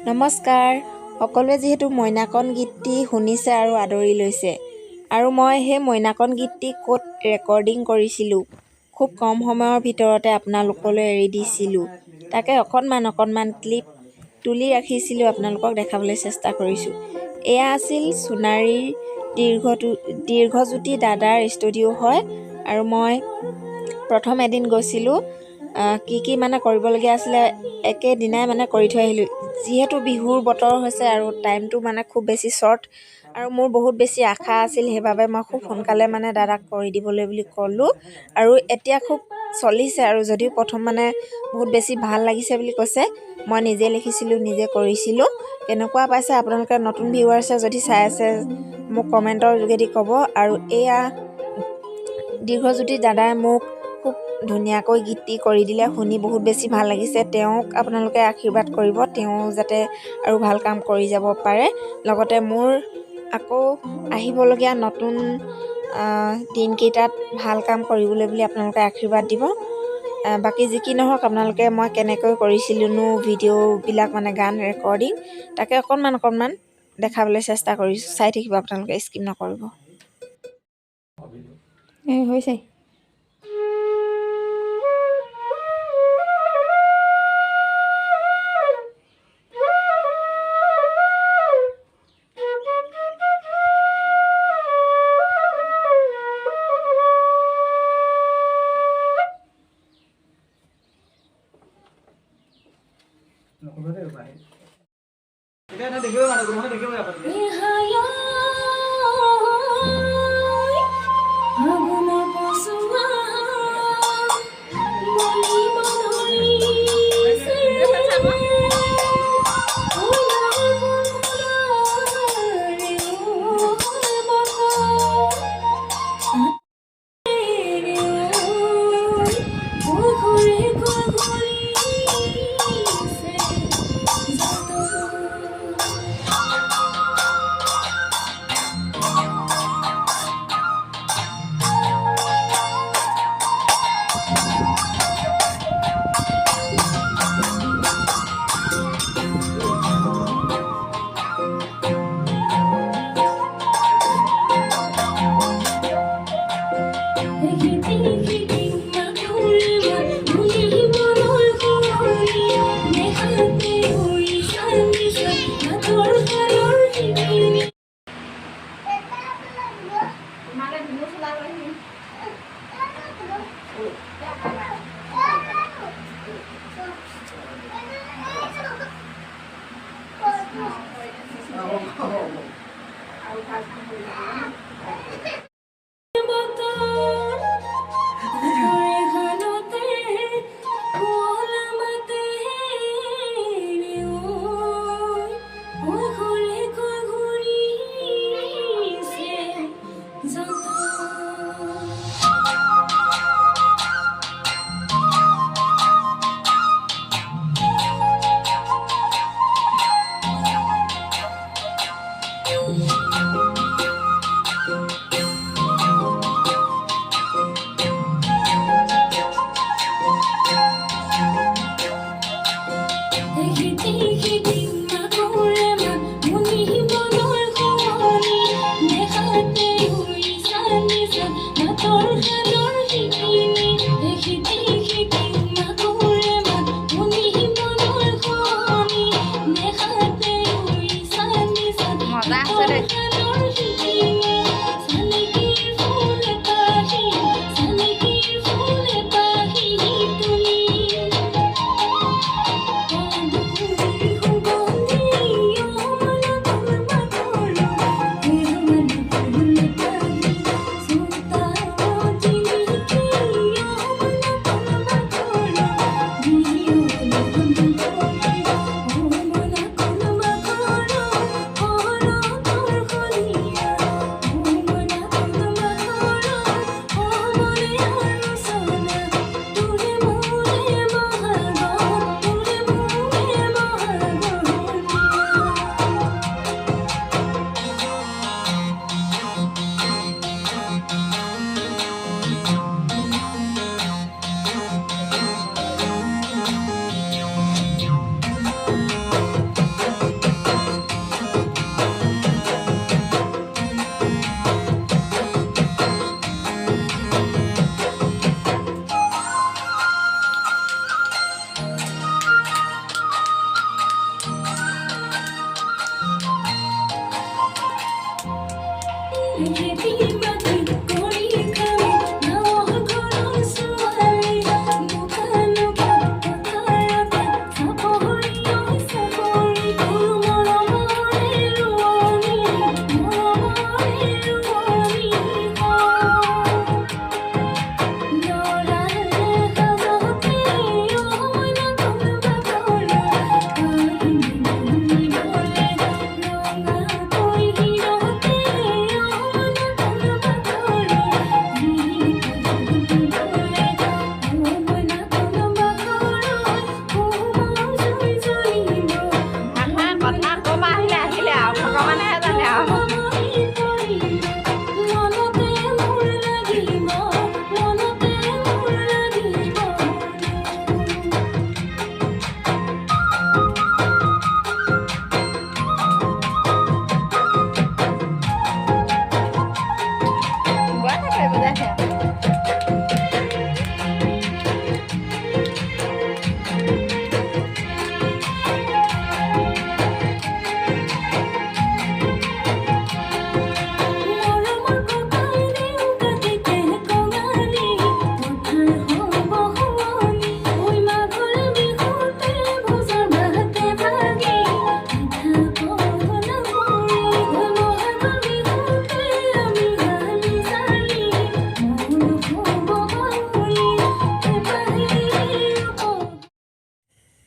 নমস্কাৰ। সকলোৱে যিহেতু মইনাকণ গীতটি শুনিছে আৰু আদৰি লৈছে, আৰু মই সেই মইনাকণ গীতটি ক'ত ৰেকৰ্ডিং কৰিছিলোঁ, খুব কম সময়ৰ ভিতৰতে আপোনালোকলৈ এৰি দিছিলোঁ। তাকে অকণমান ক্লিপ তুলি ৰাখিছিলোঁ, আপোনালোকক দেখাবলৈ চেষ্টা কৰিছোঁ। এয়া আছিল সোণাৰীৰ দীৰ্ঘজ্যোতি দাদাৰ ষ্টুডিঅ' হয়, আৰু মই প্ৰথম এদিন গৈছিলোঁ। কি মানে কৰিবলগীয়া আছিলে একেদিনাই মানে কৰি থৈ আহিলোঁ। যিহেতু বিহুৰ বতৰ হৈছে আৰু টাইমটো মানে খুব বেছি শ্বৰ্ট, আৰু মোৰ বহুত বেছি আশা আছিল, সেইবাবে মই খুব সোনকালে মানে দাদাক কৰি দিবলৈ বুলি ক'লোঁ। আৰু এতিয়া খুব চলিছে, আৰু যদিও প্ৰথম মানে বহুত বেছি ভাল লাগিছে বুলি কৈছে। মই নিজে লিখিছিলোঁ, নিজে কৰিছিলোঁ। কেনেকুৱা পাইছে আপোনালোকে নতুন ভিউৱাৰ্ছে যদি চাই আছে মোক কমেণ্টৰ যোগেদি ক'ব। আৰু এয়া দীৰ্ঘজ্যোতি দাদাই মোক খুব ধুনীয়াকৈ গীতটি কৰি দিলে, শুনি বহুত বেছি ভাল লাগিছে। তেওঁক আপোনালোকে আশীৰ্বাদ কৰিব, তেওঁ যাতে আৰু ভাল কাম কৰি যাব পাৰে। লগতে মোৰ আকৌ আহিবলগীয়া নতুন দিনকেইটাত ভাল কাম কৰিবলৈ বুলি আপোনালোকে আশীৰ্বাদ দিব। বাকী যি কি নহওক, আপোনালোকে মই কেনেকৈ কৰিছিলোঁনো ভিডিঅ'বিলাক মানে গান ৰেকৰ্ডিং, তাকে অকণমান দেখাবলৈ চেষ্টা কৰিছোঁ। চাই থাকিব আপোনালোকে, স্কিপ নকৰিব। হৈছে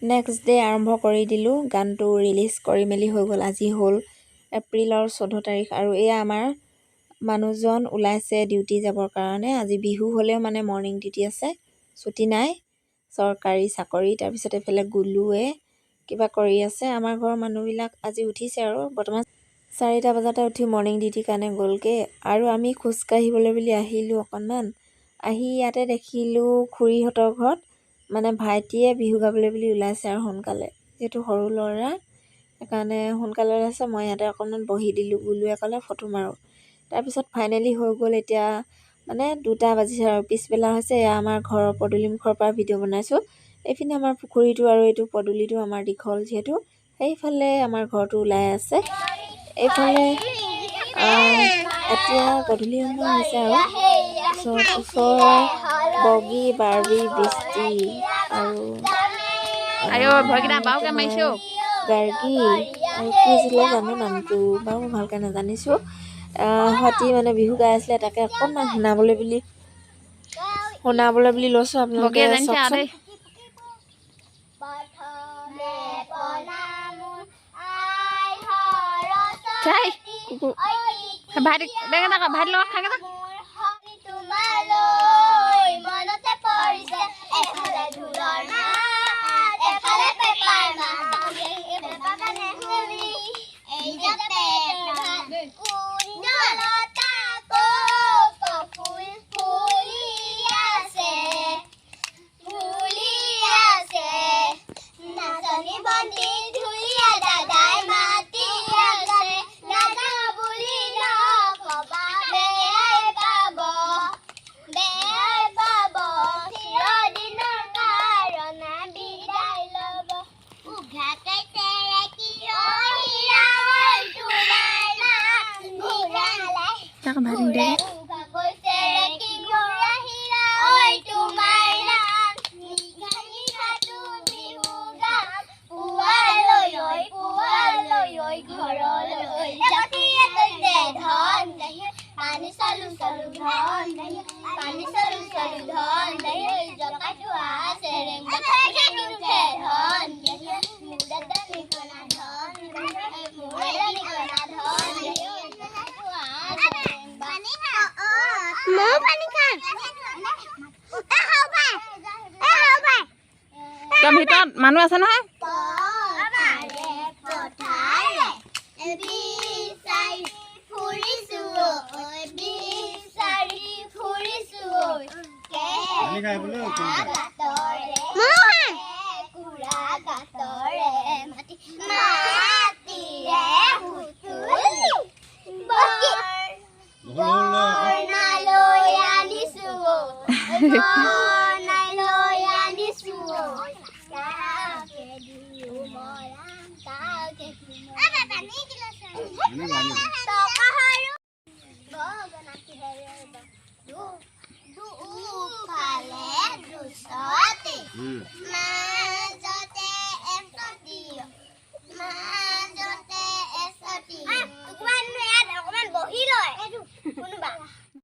নেক্সট ডে আৰম্ভ কৰি দিলোঁ। গানটো ৰিলিজ কৰি মেলি হৈ গ'ল। আজি হ'ল এপ্ৰিলৰ 14 তাৰিখ আৰু এয়া আমাৰ মানুহজন ওলাইছে ডিউটি যাবৰ কাৰণে। আজি বিহু হ'লেও মানে মৰ্ণিং ডিউটি আছে, ছুটি নাই, চৰকাৰী চাকৰি। তাৰপিছত এইফালে গুলুৱে কিবা কৰি আছে। আমাৰ ঘৰৰ মানুহবিলাক আজি উঠিছে আৰু বৰ্তমান 4টা বজাতে উঠি মৰ্ণিং ডিউটিৰ কাৰণে গ'লগৈ। আৰু আমি খোজকাঢ়িবলৈ বুলি আহিলোঁ অকণমান। আহি ইয়াতে দেখিলোঁ খুৰীহঁতৰ ঘৰত মানে ভাইটিয়ে বিহু গাবলৈ বুলি ওলাইছে আৰু সোনকালে, যিহেতু সৰু ল'ৰা সেইকাৰণে সোনকালে ওলাইছে। মই ইয়াতে অকণমান বহি দিলোঁ। গুলুৱে ক'লে ফটো মাৰোঁ। তাৰপিছত ফাইনেলি হৈ গ'ল। এতিয়া মানে 2টা বাজিছে আৰু পিছবেলা হৈছে। এয়া আমাৰ ঘৰৰ পদূলিমুখৰ পৰা ভিডিঅ' বনাইছোঁ। এইপিনে আমাৰ পুখুৰীটো আৰু এইটো পদূলিটো আমাৰ দীঘল, যিহেতু সেইফালে আমাৰ ঘৰটো ওলাই আছে। এইফালে এতিয়া গধূলি সময় হৈছে আৰু ওচৰৰ বগী, বাৰ্বি, বৃষ্টি আৰু গাৰ্গী আৰু কি আছিলে জানো নামটো বাৰু মই ভালকৈ নাজানিছোঁ। সিহঁতি মানে বিহু গাই আছিলে, তাকে অকণমান শুনাবলৈ বুলি লৈছোঁ। আপোনালোকে চাওকচোন। ভিতৰত মানুহ আছে নহয়।